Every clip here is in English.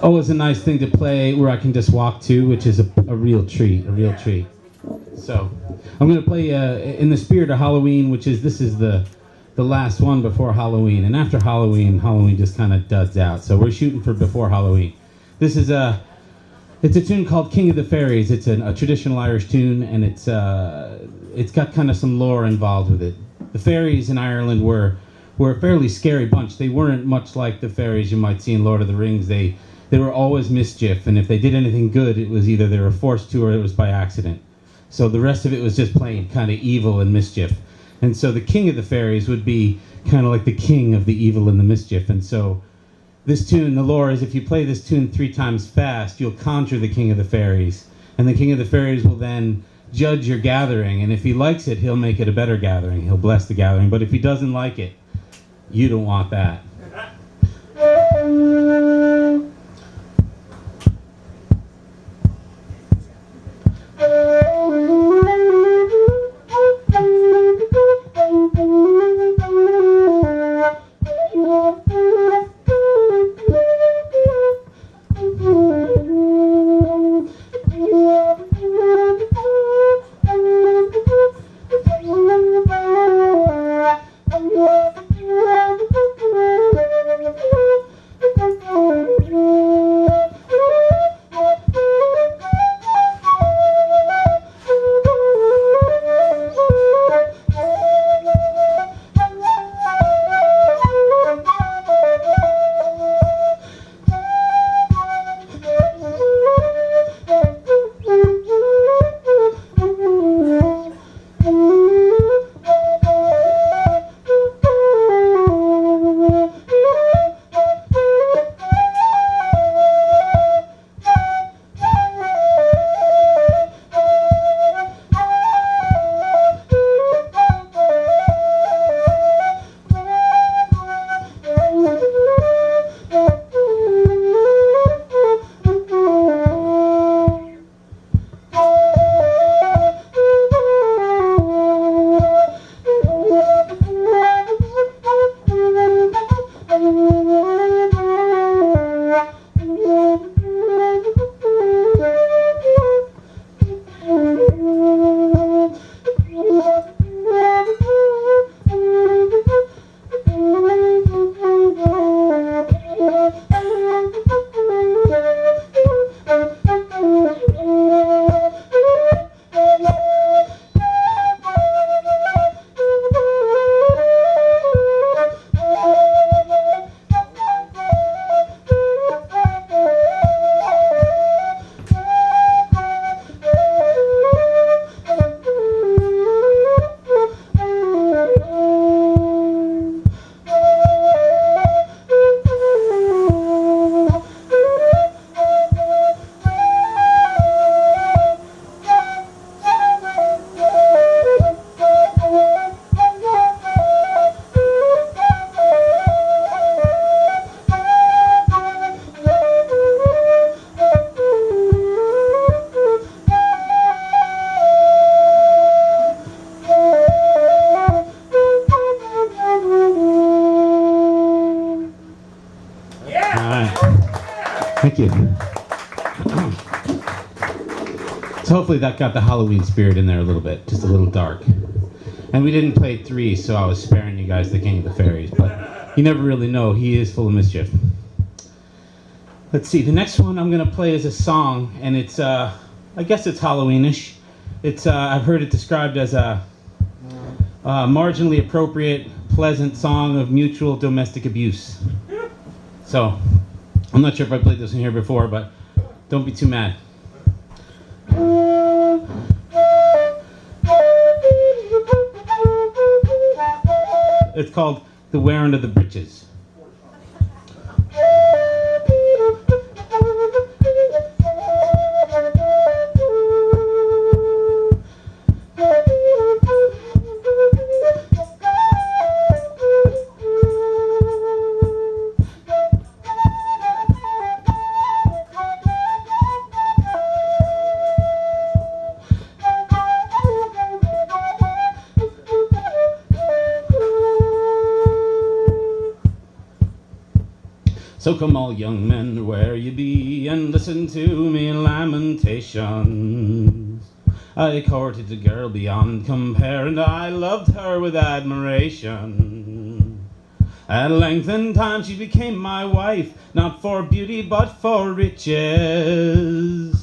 always a nice thing to play where I can just walk to, which is a real treat, a real treat. So I'm going to play in the spirit of Halloween, this is the last one before Halloween. And after Halloween, Halloween just kind of duds out. So we're shooting for before Halloween. This is it's a tune called King of the Fairies. It's a traditional Irish tune, and it's got kind of some lore involved with it. The fairies in Ireland were a fairly scary bunch. They weren't much like the fairies you might see in Lord of the Rings. They were always mischief, and if they did anything good, it was either they were forced to or it was by accident. So the rest of it was just plain kind of evil and mischief. And so the king of the fairies would be kind of like the king of the evil and the mischief. And so this tune, the lore is if you play this tune 3 times fast, you'll conjure the king of the fairies. And the king of the fairies will then judge your gathering. And if he likes it, he'll make it a better gathering. He'll bless the gathering. But if he doesn't like it, you don't want that. Thank you. So hopefully that got the Halloween spirit in there a little bit, just a little dark. And we didn't play 3, so I was sparing you guys the King of the Fairies, but you never really know. He is full of mischief. Let's see, the next one I'm going to play is a song, and it's, I guess it's Halloweenish. It's, I've heard it described as a marginally appropriate, pleasant song of mutual domestic abuse. So, I'm not sure if I played this in here before, but don't be too mad. It's called The Wearing of the Breeches. So come all young men where you be, and listen to me lamentations. I courted a girl beyond compare, and I loved her with admiration. At length in time she became my wife, not for beauty but for riches.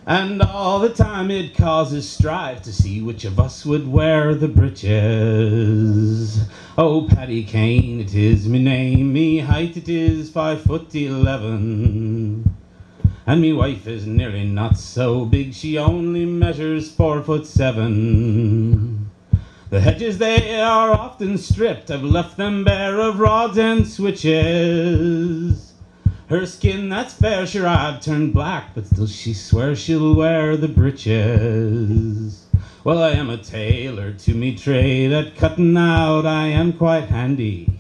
And all the time it causes strife to see which of us would wear the breeches. Oh, Paddy Kane, it is me name, me height it is 5'11". And me wife is nearly not so big, she only measures 4'7". The hedges they are often stripped, I've left them bare of rods and switches. Her skin that's fair, sure I've turned black, but still she swears she'll wear the breeches. Well, I am a tailor to me trade, at cutting out I am quite handy.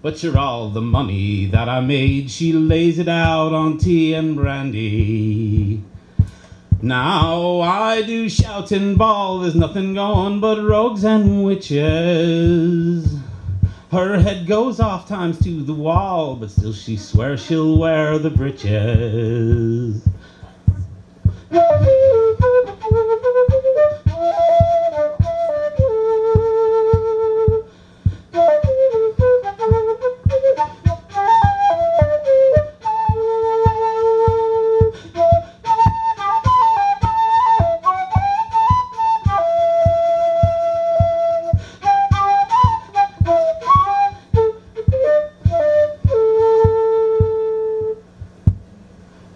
But sure all the money that I made, she lays it out on tea and brandy. Now I do shout and bawl, there's nothing going but rogues and witches. Her head goes off times to the wall, but still she swears she'll wear the breeches.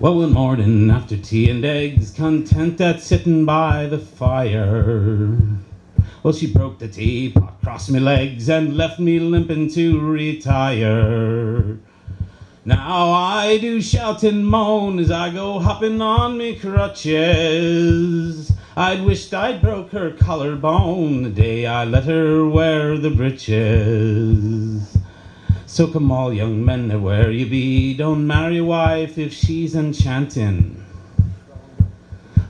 Well, one morning after tea and eggs, content at sitting by the fire, well, she broke the teapot, crossed me legs, and left me limping to retire. Now I do shout and moan as I go hopping on me crutches. I'd wished I'd broke her collarbone the day I let her wear the breeches. So come all young men where you be, don't marry a wife if she's enchanting.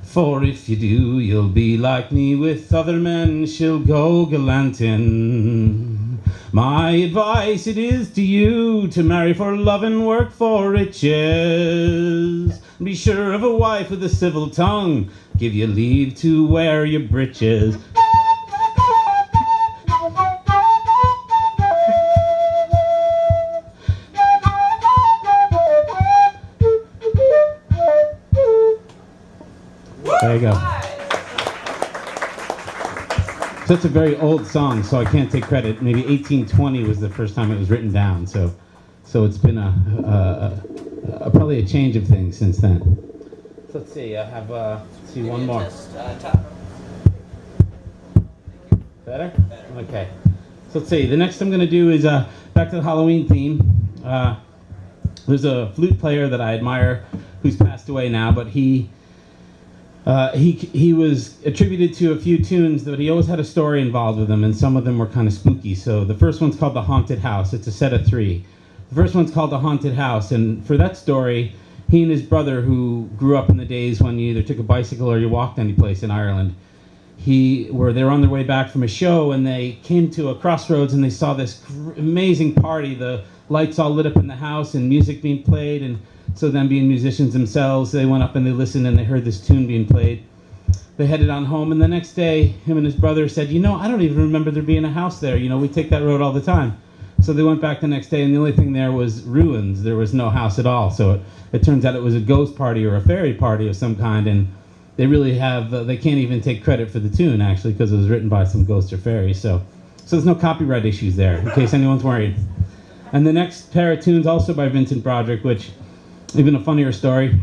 For if you do, you'll be like me with other men, she'll go gallanting. My advice it is to you, to marry for love and work for riches. Be sure of a wife with a civil tongue, give you leave to wear your breeches. There you go. So it's a very old song, so I can't take credit. Maybe 1820 was the first time it was written down. So it's been probably a change of things since then. So let's see. I have one more. Better? Okay. So let's see. The next I'm going to do is back to the Halloween theme. There's a flute player that I admire who's passed away now, but he was attributed to a few tunes, but he always had a story involved with them, and some of them were kind of spooky. So the first one's called The Haunted House. It's a set of 3. The first one's called The Haunted House, and for that story, he and his brother, who grew up in the days when you either took a bicycle or you walked any place in Ireland, they were on their way back from a show, and they came to a crossroads, and they saw this amazing party. The lights all lit up in the house, and music being played, and so them being musicians themselves, they went up and they listened and they heard this tune being played. They headed on home, and the next day, him and his brother said, I don't even remember there being a house there. We take that road all the time. So they went back the next day, and the only thing there was ruins. There was no house at all. So it turns out it was a ghost party or a fairy party of some kind, and they really they can't even take credit for the tune, actually, because it was written by some ghost or fairy. So there's no copyright issues there, in case anyone's worried. And the next pair of tunes, also by Vincent Broderick, which, even a funnier story,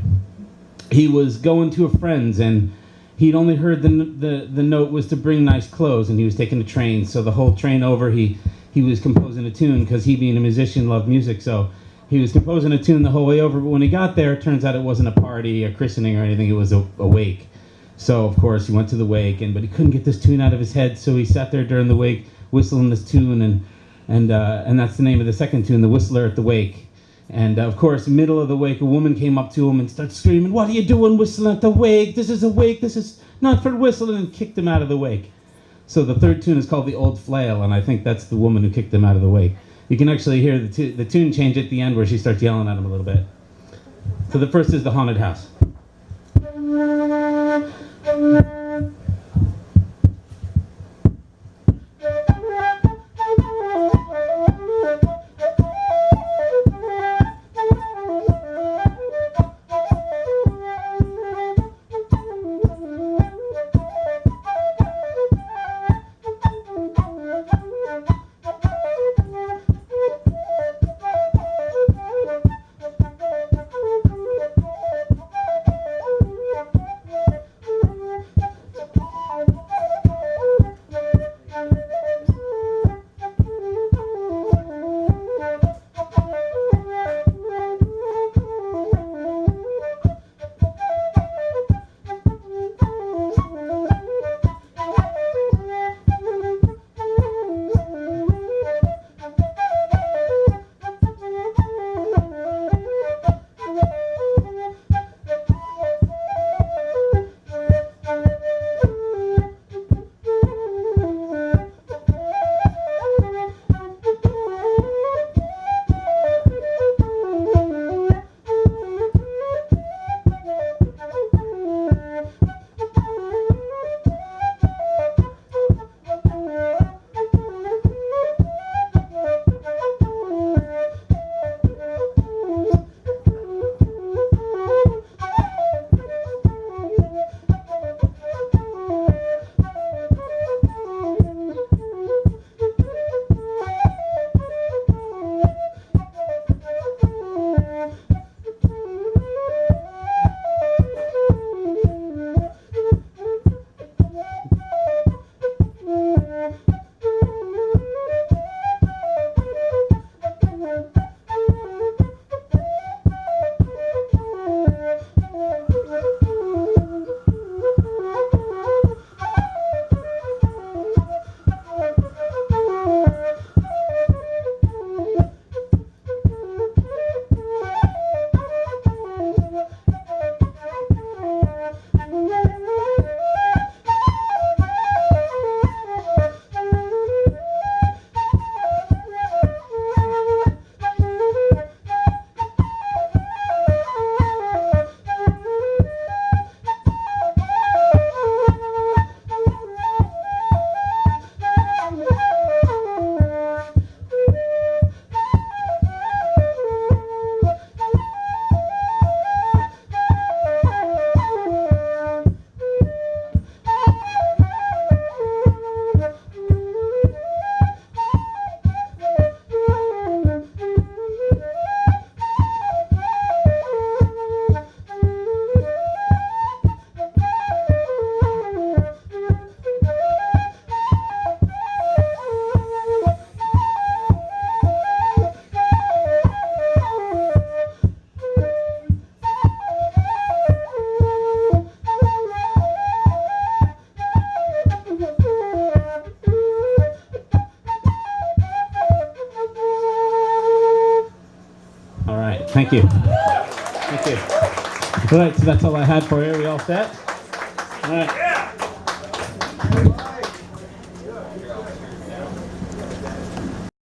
he was going to a friend's, and he'd only heard the note was to bring nice clothes, and he was taking a train. So the whole train over, he was composing a tune, because he, being a musician, loved music. So he was composing a tune the whole way over, but when he got there, it turns out it wasn't a party, a christening, or anything. It was a wake. So, of course, he went to the wake, but he couldn't get this tune out of his head, so he sat there during the wake whistling this tune, and that's the name of the second tune, The Whistler at the Wake. And, of course, middle of the wake, a woman came up to him and started screaming, "What are you doing whistling at the wake? This is a wake. This is not for whistling," and kicked him out of the wake. So the third tune is called The Old Flail, and I think that's the woman who kicked him out of the wake. You can actually hear the tune change at the end where she starts yelling at him a little bit. So the first is the haunted house. Thank you. Thank you. All right, so that's all I had for you. Are we all set? All right.